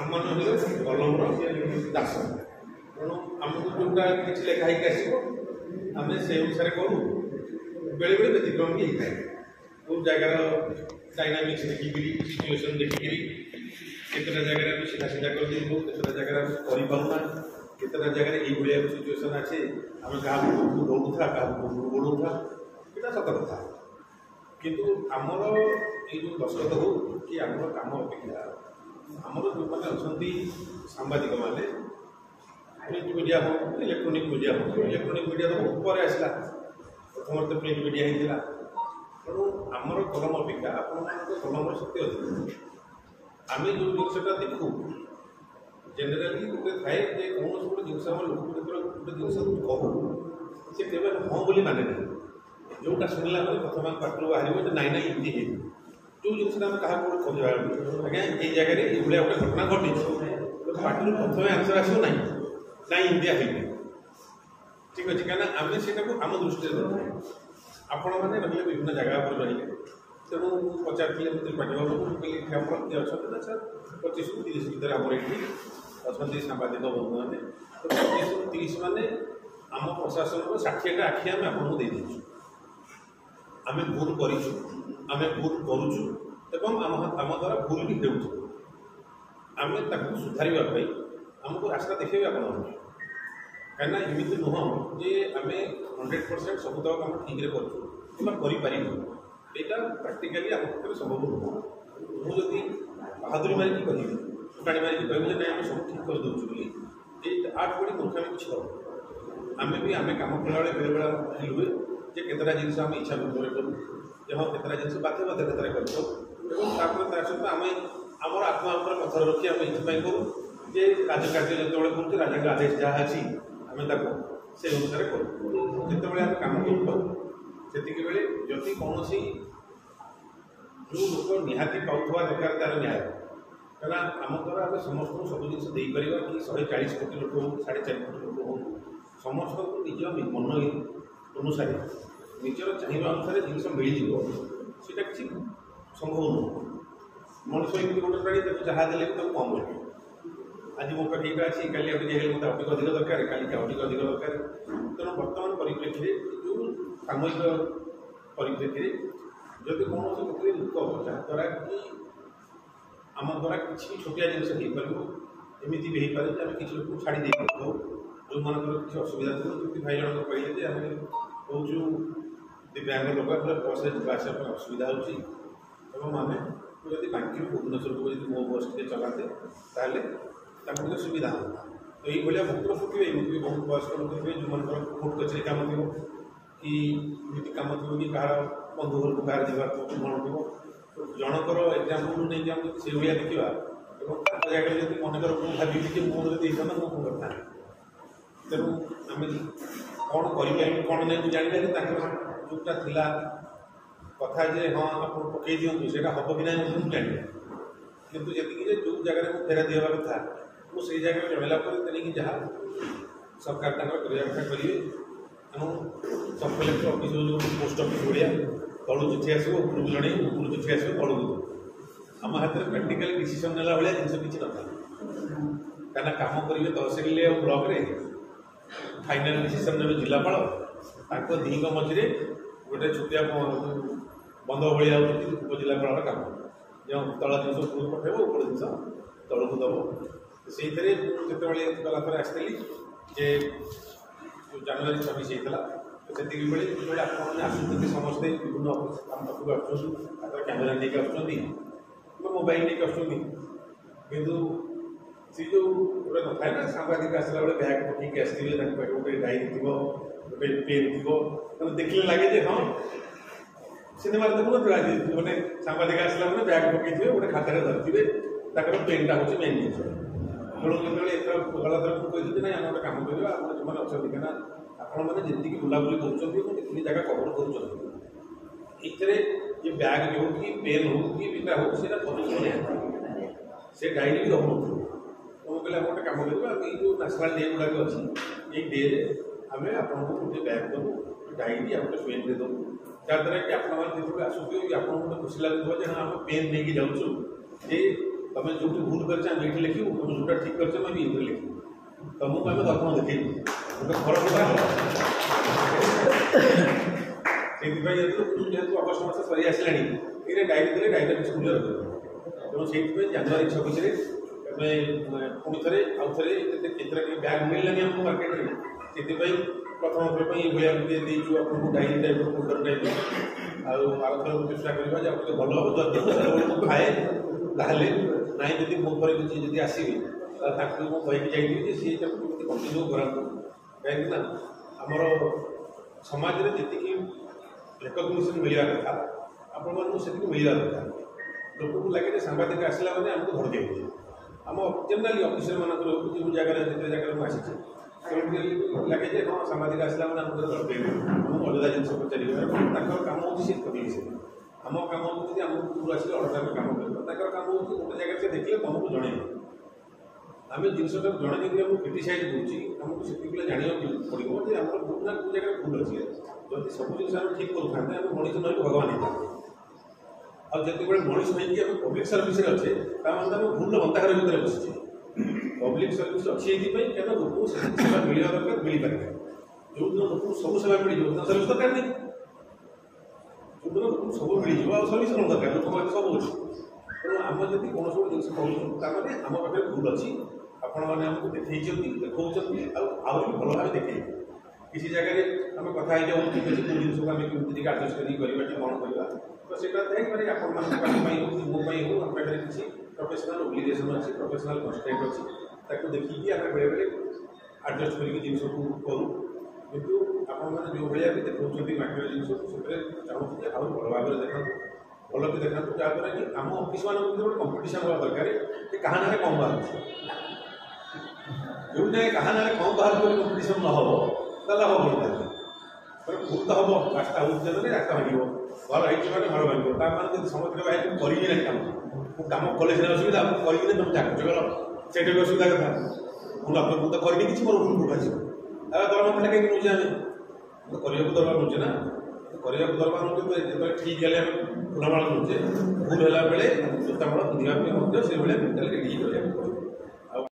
सामान्य हेल्ले कलम दास तेणु आमको जोटा किसी लेखा आसो आम से अनुसार करूँ बेले बेले व्यतिक्रम भी होता है बहुत जगार डायनामिक्स देखिकी सिचुएसन देखिकी केतटा जगह सीधा सीधा कर देबो केतटा जगह करिपारुना केतटा जगह ये सिचुएसन अच्छे आम क्या दौड़ा क्या गोड़ा यहाँ सत कथा किंतु आमर ये जो दशरथ हो कि आम कम अपेक्षा आमर जो मैंने अच्छा सांबादिक मैंने प्रिंट मीडिया हो इलेक्ट्रोनिक मीडिया हो इलेक्ट्रोनिक मीडिया तो ऊपर आसला प्रथम तो प्रिंट मीडिया होता तेणु आमर कलम अपेक्षा आप कलम शक्ति अधिक आम जो जिनसा देखू जेनेराली गोटे थाए कौन गोटे जिन लोक गोटे जिन कहू से केवल हाँ बोली माने ना जोटा शुणला प्रथम पाठ बाहर नाई ना इमती है जो जिन क्या कहवा आज्ञा ये जगह ये गोटे घटना घटी पाठ प्रथम आंसर आसो ना ना इंडिया है ठीक अच्छे कहीं आम से आम दृष्टि आपण मैंने रही विभिन्न जगह पर रही तेणु पचारे मुझे पाठ्यबाबू कहली आप किए अच्छा ना सर 25 ରୁ 30 भितर आम ये अच्छा सांबादिक बंधु मैंने तो 25 ରୁ 30 मैंने आम प्रशासन 60टा आखि आम आपको दे देचु आम भूल करूँ आम भूल करुचु एवं आम द्वारा भूल भी हो आम सुधारवाई आमको रास्ता देखिए आप कहीं एमती नुह जे आम 100% सबुतक आम ठीक से करूँ यहाँ प्राक्टिकाली आम पक्षे संभव नुह मुझे बहादुरी मारिकी कह टुटाणी मारिकी कह ना आम सब ठीक कर दूसरी ये आठ बड़ी मूर्खामी कुछ करूँ आम भी आम कम कला बेले बेले फिल हुए जे केतटा जिन आम इच्छा विरुद्ध करूँ जहाँ केतटा जिन बाध्य बाध्यकतार कर सहित आम आमर आत्मा उपर पथर रखी आम ये करूँ जे राजकार्य जो करूँ राजा आदेश जहाँ अच्छी आम से अनुसार करूँ जिते आम कम करूँ से बेले जदि कौन जो लोक निहाती पाऊा दरकार तार न्याय कहीं आम द्वारा आम समस्त सब जिन कि 140 कोटी लोक हो 4.5 कोटी लोक हो समस्त को निज मन अनुसार निजर चाहिए अनुसार जिन मिलता किसी संभव नुह मनुष्य एमती गोटे प्राणी ताको जहाँ देले भी कम मिले आज मो पाखे यहाँ अच्छी काली मत अधिक अधिक दरकार काली अधिक अधिक दरकार तेणु बर्तमान परिप्रेक्षी जो सामयिक परिप्रेक्षी जदि कौन गोटे लोक जहाँद्वारा कि आम द्वारा किसी छोटिया जिनस एमती भी हो पारे आम किसी लोग छाड़ी दे पाऊ जो मन किसी असुविधा थी जमी भाई जन कहले आम कौचु दिव्यांग लोक बस जावास असुविधा होमें जब बांकी भुवनेश्वर को जब मो बस टे चलाते ताल सुविधा होता तो ये बहुत लोग थे एमती भी बहुत वयस्क लोग थे जो मन कोर्ट कचेरी कम थी कि एमती कम थी कि कह बंधु घर को बाहर जावार मन थो जनकर एग्जाम्पल नहीं जाऊँ से भाया देखा जगह जब मनकर भावी कि मुझे था मुझे करता तेणु आम कौन कर कौन नहीं जाना जोटा था कथा जे हाँ आप पकई दिखाँ से हम कि ना मुझे जानी कितु जी जो जगह मुझे फेरा दिवा कथा मुझे जगह जनला तेणिक जहाँ सरकार कथा करेंगे सब कलेक्टर अफिस जो पोस्ट अफिस भाया तलू चिठी आसो उपरू जन उपरू चिठी आसो तलू आम हाथ में प्राक्टिकाली डिसीजन नेला भाया जिन किसी ना कहीं कम करेंगे तहसिल और ब्लॉक रे फाइनाल डिसीजन ने जिलापाल दी मझे गोटे छुटिया बंद भाया उपजिलापाल कम जो तल जिन उपरू पठेब उपर जिन तलू दब से जिते गलाथर आसती जे जनवरी 26 होता से जो आपने आसुच्च समस्ते विभिन्न आम पाखक आसर कैमेरा नहीं आसुँच मोबाइल नहीं आसुँच कितु सी जो गोटे न था ना सांबादिक आसला बेले बैग पकईक आसवे गोटे डायरी थी गोटे पेन थी देखने लगे हाँ सिनेमा देखुन मैंने सांबादिक आसला मैंने बैग पकई गोटे खातार धरते पेनटा हूँ मेन जिन तेणु जो गलाथर मुझे ना आम गोटे कम करवा आप जो मैंने अच्छा कहीं आपण मैंने जी बुलाबुली कर जगह कवर कर ये बैग हो कि पेन हो कि बिटा हो से डायरी भी दौड़ तो कहले गोटे कम करवा जो नेशनल डे गुड़ाक अच्छी ये डे आम आपको गोटे बैग देवु डायरी आप गोटे पेन दे देवु जहाँद्वारा कि आपने आसूबे आपको गोटे खुशी लगुव हाँ आम पेन नहीं जाऊँ ये तुम जो भूल कर लिखू तुम जो ठीक कर ये लिखू तुमको आम दर्पण देखू गोटे फरक जेहतु अगस्ट मास सरी आसला ये डायरी देते डायरी स्कूल रख तेणु से जनवरी 26 पुणी थे आउ थे बैग मिललानी आमको मार्केट में से प्रथम थर भाया देचु आपको डायरी टाइप फोल्डर टाइप आरथर चेष्टा करवा भल हम खाए ताहले ना जब मो घर किसी आसवे मुझे जाइए सी कंटिन्यू करा कहीं आमर समाज में जी रेकग्निशन मिलवा कथा आपण से मिलवा दरकार लोक को लगे सांबादिक आसला मैंने आमको धड़के आम जेनराली अफिसर मानक जो जगह जिते जगह आसी लगे हाँ सांबादिक आसला मैंने आमको धड़के आमको अलग जिन पचार काम हो आम काम होती आम दूर आस अर्डर काम कर काम हो गोटे जगह से देखिए तुमको जन आम जिनटा जड़े जब आमको क्रिटिसाइज होमको से जाना पड़ो कि आम कौन ना कौन जगह भूल अच्छी जब सब जिन ठीक करें आम मनीष नई भगवान होता आते मनीष नहीं पब्लिक सर्विस अच्छे आम भूल बंधाघर भितर बसचे पब्लिक सर्विस अच्छी क्या लोक सेवा मिलवा दरकार मिल पारे जो दिन लोक सब सेवा मिल सर्विस दरकार नहीं जो दिन लोक सब मिल सर्विस कौन दरकार लोक सब अच्छे तेणु आम जब कौन सब जिन कहूँ आम पाखे भूल अच्छी आपण मैंने आमको देखते देखा भल भाव देखे किसी जगह आम कथा जाऊँ ठीक अच्छे कौ जिन आम कमी आडजस्ट करें कौन करवा तो सीटा थे आपण मो हो आम पाखे किसी प्रोफेशनल ओब्लिगेशन अच्छी प्रोफेशनल कन्स्ट्रेंट अच्छी ताको देखिए आम बेले बेले आडजस्ट करके जिन करूँ कितु आपण मैंने जो भाया भी देखा मार्केट जिन चाहूँ आउ भल भाव देखा भल भी देखा जहाँद्वारा कि आम अफिस मान गोटे कंपिटिशन हवा दरकार कि क्या ना कम बाहर जो जाए क्या ना कम बाहर कंपिटिशन न हो लाभ कौन भूल तो हम रास्ता उद्देश्य रास्ता भांग घर है घर भांग जब समस्त भाई करी ना कम कम कले सीना असुविधा करी तुम चाकरी गल से असुविधा कथा मुझे तो करी कि मोर भूल भूल आस दरमा खाली कहीं नौचे आम तो करने दरबार नौचे ना करने दरबार नौचे जो ठीक है फुलमाल नौचे भूल है बेले जोतामाल पिंधा से मेंटाली रेडी